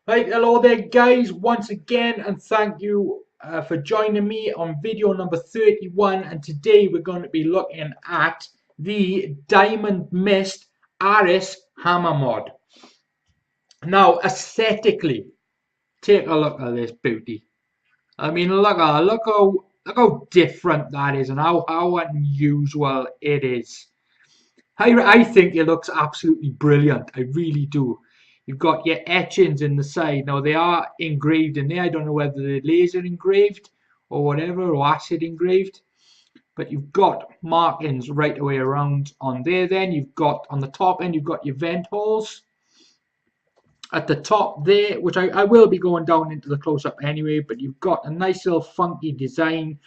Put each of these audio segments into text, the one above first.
Right, hello there guys, once again, and thank you for joining me on video number 31, and today we're going to be looking at the Diamond Mist Aris hammer mod. Now, aesthetically, take a look at this beauty. I mean, look how different that is and how unusual it is. I think it looks absolutely brilliant. I really do. You've got your etchings in the side. Now they are engraved in there. I don't know whether they're laser engraved or whatever, or acid engraved. But you've got markings right away around on there. Then you've got on the top end, you've got your vent holes. At the top there, which I will be going down into the close-up anyway, but you've got a nice little funky design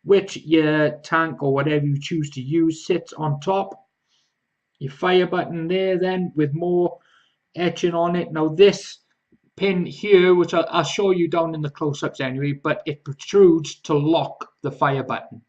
which your tank or whatever you choose to use sits on top. Your fire button there then with more etching on it. Now this pin here, which I'll show you down in the close-ups anyway, but it protrudes to lock the fire button.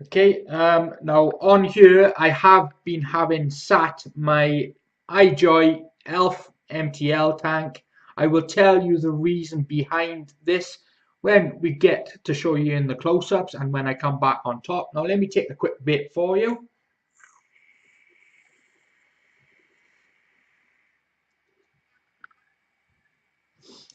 Okay, now on here I have been having sat my iJoy Elf MTL tank. I will tell you the reason behind this when we get to show you in the close-ups and when I come back on top. Now let me take a quick bit for you.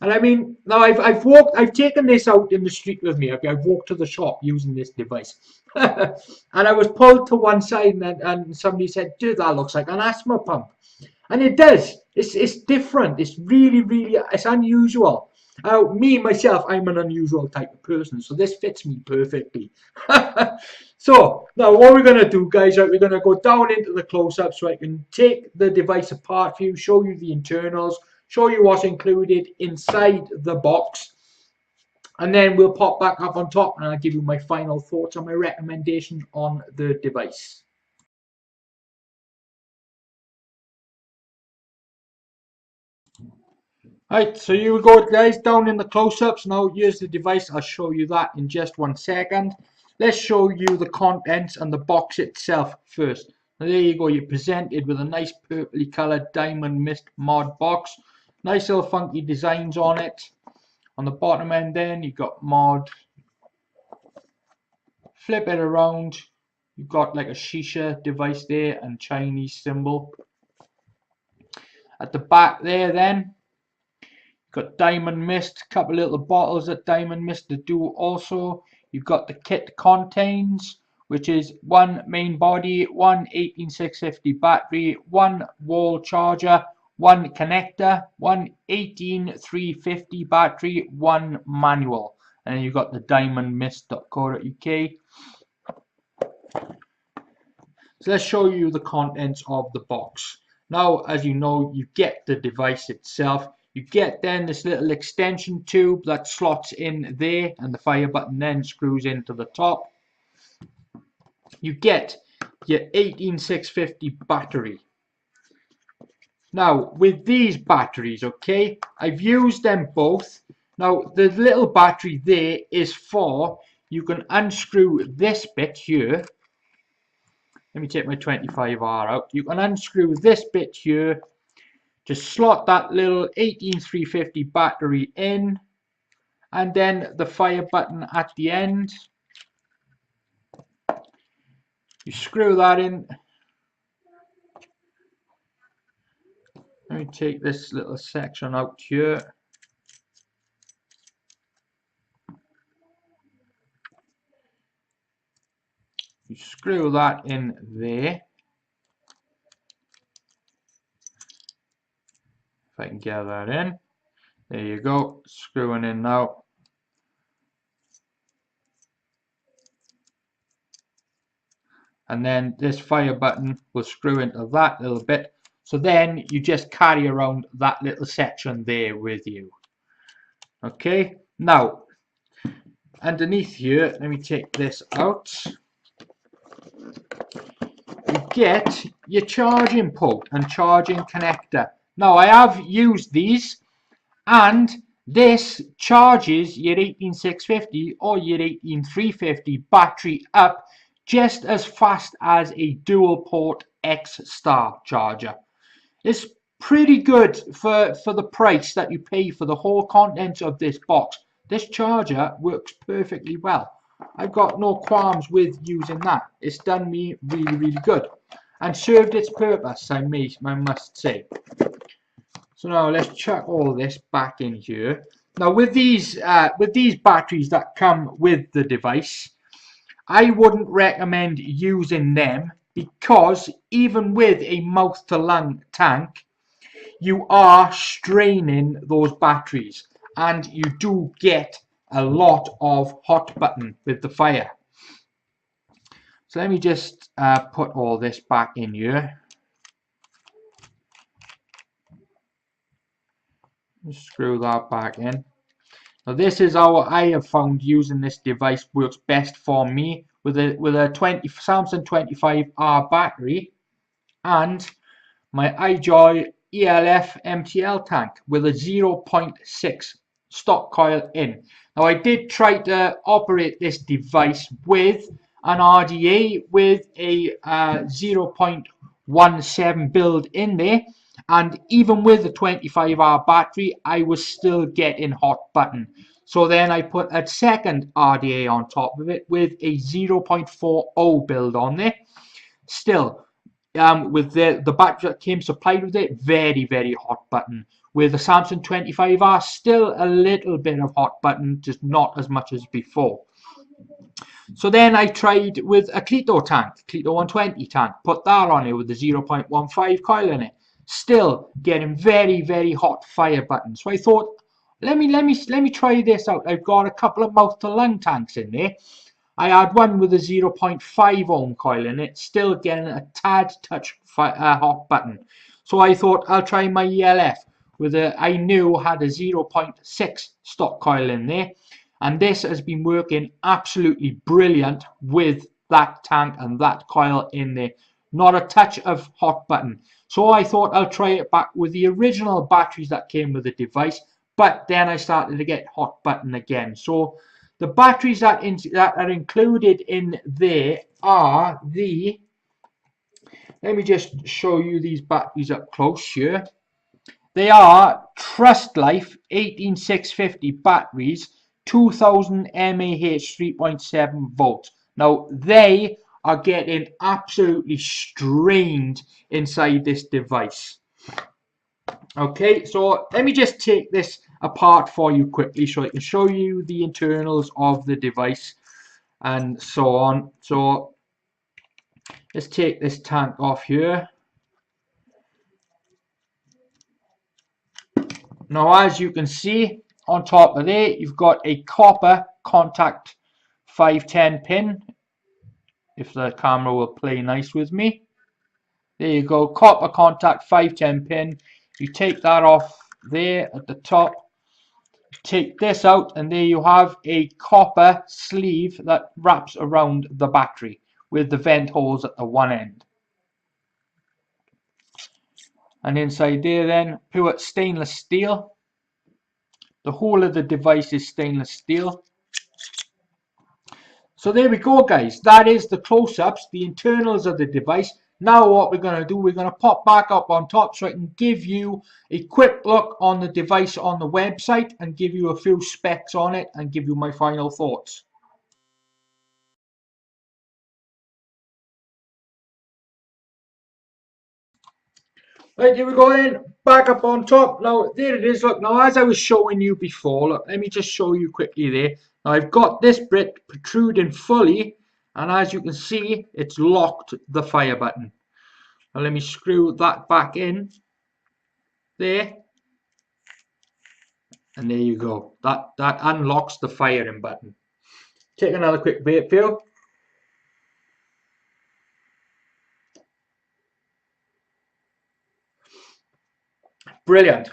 And I mean, now I've taken this out in the street with me. I've walked to the shop using this device, and I was pulled to one side, and somebody said, "Dude, that looks like an asthma pump," and it does. It's different. It's really it's unusual. Me myself, I'm an unusual type of person, so this fits me perfectly. So now what we're gonna do, guys, right, we're gonna go down into the close-up so I can take the device apart for you, show you the internals, show you what's included inside the box, and then we'll pop back up on top and I'll give you my final thoughts and my recommendation on the device. Right, so here we go guys, down in the close-ups. Now here's the device. I'll show you that in just 1 second. Let's show you the contents and the box itself first. Now, there you go, you're presented with a nice purpley coloured Diamond Mist mod box. Nice little funky designs on it. On the bottom end then you've got mod. Flip it around, you've got like a shisha device there and Chinese symbol. At the back there then you've got Diamond Mist, a couple little bottles that Diamond Mist to do also. You've got the kit contains, which is one main body, one 18650 battery, one wall charger, one connector, one 18350 battery, one manual, and then you've got the diamondmist.co.uk. So let's show you the contents of the box. Now, as you know, you get the device itself. You get then this little extension tube that slots in there, and the fire button then screws into the top. You get your 18650 battery. Now with these batteries, okay, I've used them both. Now the little battery there is for, you can unscrew this bit here. Let me take my 25R out. You can unscrew this bit here, just slot that little 18350 battery in, and then the fire button at the end. You screw that in. Let me take this little section out here. You screw that in there. If I can get that in. There you go. Screwing in now. And then this fire button will screw into that little bit. So then you just carry around that little section there with you. Okay, now underneath here, let me take this out. get your charging port and charging connector. Now I have used these, and this charges your 18650 or your 18350 battery up just as fast as a dual port X Star charger. It's pretty good for the price that you pay for the whole contents of this box. This charger works perfectly well. I've got no qualms with using that. It's done me really good and served its purpose, I must say. So now let's chuck all this back in here. Now with these batteries that come with the device, I wouldn't recommend using them, because even with a mouth to lung tank, you are straining those batteries and you do get a lot of hot button with the fire. So let me just put all this back in here. Screw that back in. Now this is how I have found using this device works best for me, with a Samsung 25R battery and my iJoy ELF MTL tank with a 0.6 stock coil in. Now I did try to operate this device with an RDA with a 0.17 build in there, and even with the 25R battery I was still getting hot button. So then I put a second RDA on top of it with a 0.40 build on there. Still, with the battery that came supplied with it, very hot button. With the Samsung 25R, still a little bit of hot button, just not as much as before. So then I tried with a Cleto tank, Cleto 120 tank, put that on it with the 0.15 coil in it. Still getting very hot fire button. So I thought, let me try this out. I've got a couple of mouth to lung tanks in there. I had one with a 0.5 ohm coil in it, still getting a tad touch hot button. So I thought I'll try my ELF with I knew had a 0.6 stock coil in there, and this has been working absolutely brilliant with that tank and that coil in there. Not a touch of hot button. So I thought I'll try it back with the original batteries that came with the device, but then I started to get hot button again. So the batteries that are included in there are the, let me just show you these batteries up close here. They are Trust Life 18650 batteries, 2000 mAh, 3.7 volts. Now they are getting absolutely strained inside this device. Okay, so let me just take this apart for you quickly so I can show you the internals of the device and so on. So let's take this tank off here. Now as you can see, on top of there you've got a copper contact 510 pin, if the camera will play nice with me. There you go, copper contact 510 pin. You take that off there at the top, take this out, and there you have a copper sleeve that wraps around the battery with the vent holes at the one end. And inside there then, pure stainless steel. The whole of the device is stainless steel. So there we go guys, that is the close-ups, the internals of the device. Now what we're going to do, we're going to pop back up on top so I can give you a quick look on the device on the website and give you a few specs on it and give you my final thoughts. Right, here we go then, back up on top. Now there it is, look, now as I was showing you before, look, let me just show you quickly there. Now I've got this brick protruding fully, and as you can see, it's locked the fire button. Now let me screw that back in there, and there you go. That unlocks the firing button. Take another quick vape feel. Brilliant.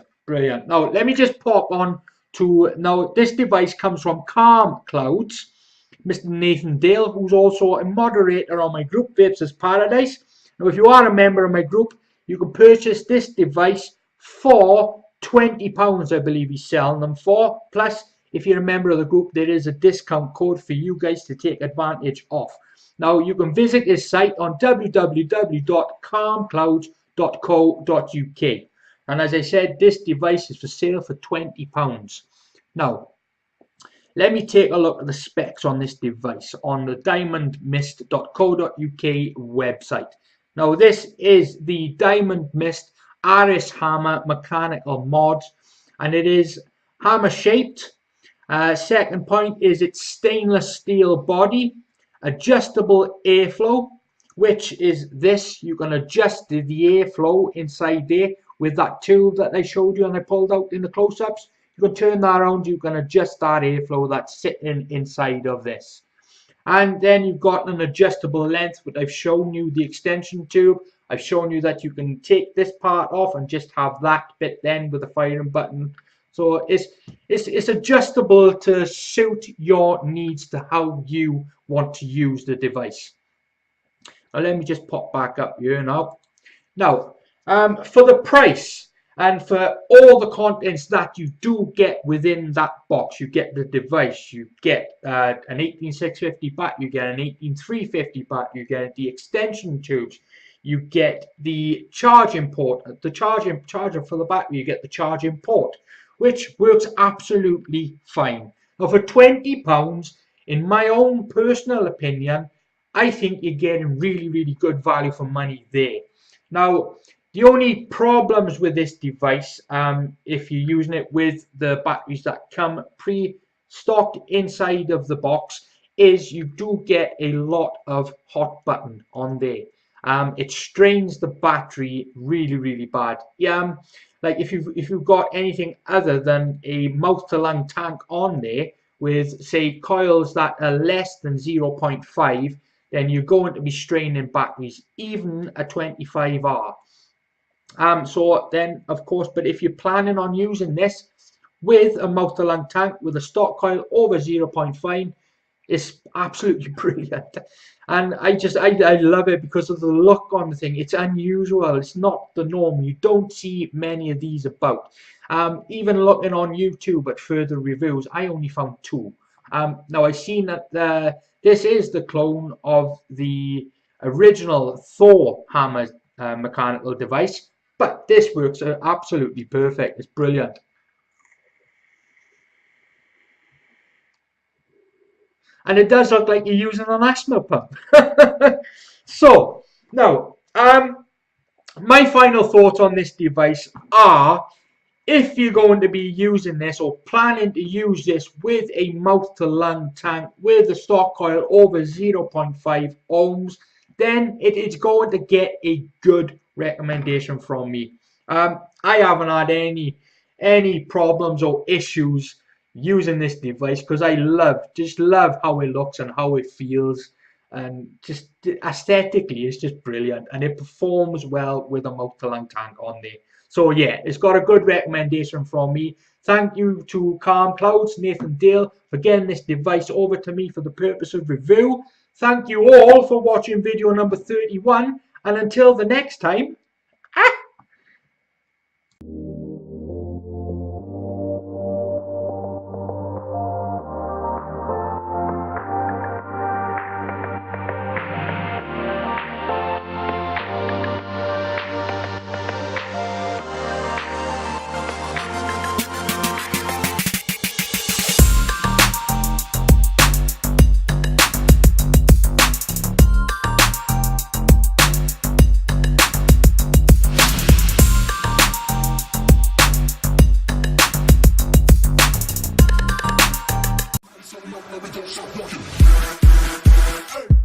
Now let me just pop on to, now this device comes from Calm Clouds, Mr. Nathan Dale, who's also a moderator on my group Vapesters Paradise, Now, if you are a member of my group, you can purchase this device for £20, I believe he's selling them for. Plus, if you're a member of the group, there is a discount code for you guys to take advantage of. Now, you can visit his site on www.calmclouds.co.uk. And as I said, this device is for sale for £20. Now, let me take a look at the specs on this device on the diamondmist.co.uk website. Now, this is the Diamond Mist Aris hammer mechanical mod, and it is hammer shaped. Second point is its stainless steel body, adjustable airflow, which is this. You can adjust the airflow inside there with that tube that I showed you and I pulled out in the close-ups. You can turn that around, you can adjust that airflow that's sitting inside of this. And then you've got an adjustable length, but I've shown you the extension tube. I've shown you that you can take this part off and just have that bit then with the firing button. So it's adjustable to suit your needs to how you want to use the device. Now let me just pop back up here now. Now, for the price and for all the contents that you do get within that box, you get the device, you get an 18650 batt, you get an 18350 batt, you get the extension tubes, you get the charging port, the charger for the battery, you get the charging port, which works absolutely fine. Now for £20, in my own personal opinion, I think you're getting really, really good value for money there. Now, the only problems with this device, if you're using it with the batteries that come pre-stocked inside of the box, is you do get a lot of hot button on there. It strains the battery really, really bad. Like if you've got anything other than a mouth-to-lung tank on there with, say, coils that are less than 0.5, then you're going to be straining batteries, even a 25R. So then, of course, but if you're planning on using this with a mouth-to-lung tank with a stock coil over 0.5, it's absolutely brilliant. And I love it because of the look on the thing. It's unusual. It's not the norm. You don't see many of these about. Even looking on YouTube at further reviews, I only found 2. Now I've seen that this is the clone of the original Thor hammer mechanical device, but this works absolutely perfect. It's brilliant. And it does look like you're using an asthma pump. So, now, my final thoughts on this device are, if you're going to be using this or planning to use this with a mouth-to-lung tank with a stock coil over 0.5 ohms, then it is going to get a good recommendation from me. I haven't had any problems or issues using this device because I just love how it looks and how it feels, and just aesthetically it's just brilliant, and it performs well with a mouth-to-lung tank on there. So yeah, it's got a good recommendation from me. Thank you to Calm Clouds, Nathan Dale, for getting this device over to me for the purpose of review. Thank you all for watching video number 31, and until the next time, So no, we don't stop walking. Hey.